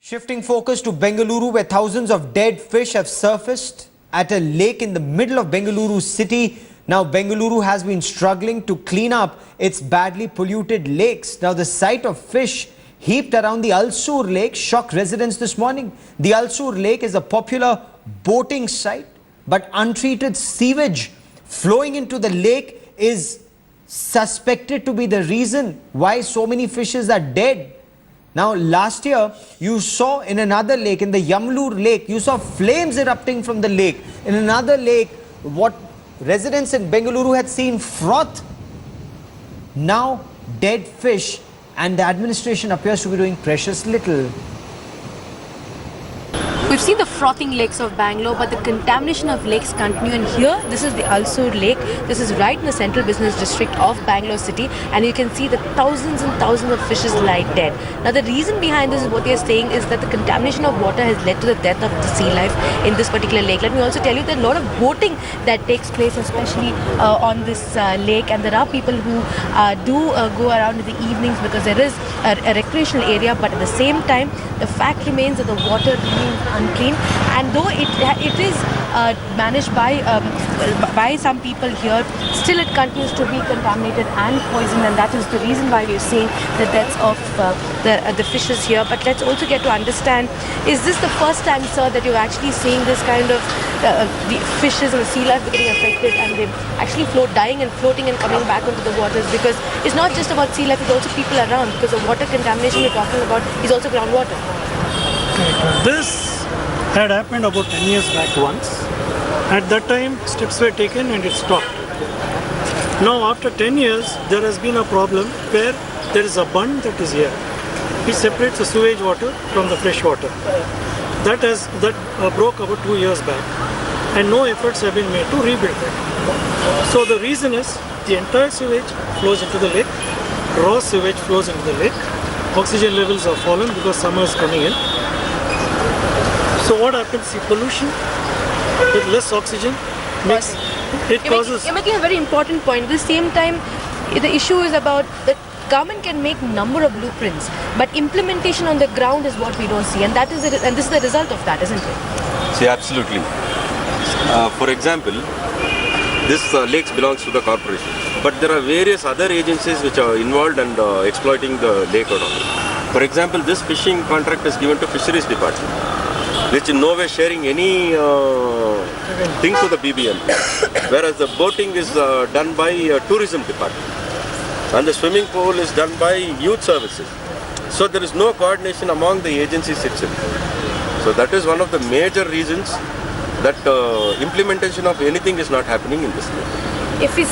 Shifting focus to Bengaluru, where thousands of dead fish have surfaced at a lake in the middle of Bengaluru city. Now, Bengaluru has been struggling to clean up its badly polluted lakes. Now, the sight of fish heaped around the Alsur lake shocked residents this morning. The Alsur lake is a popular boating site, but untreated sewage flowing into the lake is suspected to be the reason why so many fishes are dead. Now, last year, you saw in another lake, in the Yamlur lake, you saw flames erupting from the lake. In another lake, what residents in Bengaluru had seen froth. Now, dead fish, and the administration appears to be doing precious little. We've seen the frothing lakes of Bangalore, but the contamination of lakes continue. And here, this is the Alsur lake. This is right in the central business district of Bangalore city. And you can see that thousands and thousands of fishes lie dead. Now, the reason behind this is what they're saying is that the contamination of water has led to the death of the sea life in this particular lake. Let me also tell you that a lot of boating that takes place, especially on this lake. And there are people who do go around in the evenings because there is a recreational area. But at the same time, the fact remains that the water remains unclean, and though it is managed by some people here, still it continues to be contaminated and poisoned, and that is the reason why we're seeing the deaths of the fishes here. But let's also get to understand, is this the first time, sir, that you're actually seeing this kind of the fishes and the sea life getting affected, and they actually dying and floating and coming back into the waters? Because it's not just about sea life, it's also people around, because the water contamination we're talking about is also groundwater. This had happened about 10 years back once. At that time, steps were taken and it stopped. Now, after 10 years, there has been a problem where there is a bund that is here. It separates the sewage water from the fresh water. That broke about 2 years back, and no efforts have been made to rebuild it. So the reason is the entire sewage flows into the lake, raw sewage flows into the lake, oxygen levels are fallen because summer is coming in. So what happens? The pollution with less oxygen makes it causes. You're making a very important point. At the same time, the issue is about the government can make number of blueprints, but implementation on the ground is what we don't see, and this is the result of that, isn't it? See, absolutely. For example, this lakes belongs to the corporation, but there are various other agencies which are involved and exploiting the lake or not. For example, this fishing contract is given to Fisheries Department, which in no way sharing any thing to the BBM, whereas the boating is done by Tourism Department, and the swimming pool is done by Youth Services. So there is no coordination among the agencies itself. So that is one of the major reasons that implementation of anything is not happening in this lake. If we've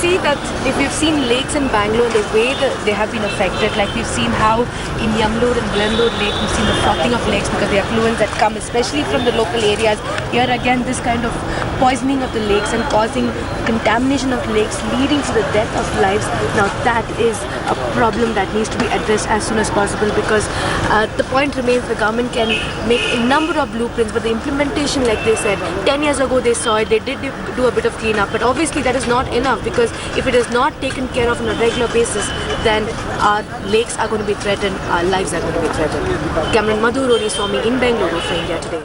seen lakes in Bangalore, the way that they have been affected, like we've seen how in Yamlur and Bengaluru lake, we've seen the frothing of lakes because the affluents that come, especially from the local areas. Here again, this kind of poisoning of the lakes and causing contamination of lakes, leading to the death of lives. Now that is a problem that needs to be addressed as soon as possible, because the point remains the government can make a number of blueprints, but the implementation, like they said, 10 years ago they saw it, they did do a bit of cleanup, but obviously that is not enough, because if it is not taken care of on a regular basis, then our lakes are going to be threatened, our lives are going to be threatened. Cameron Madhu Swami in Bengaluru for India Today.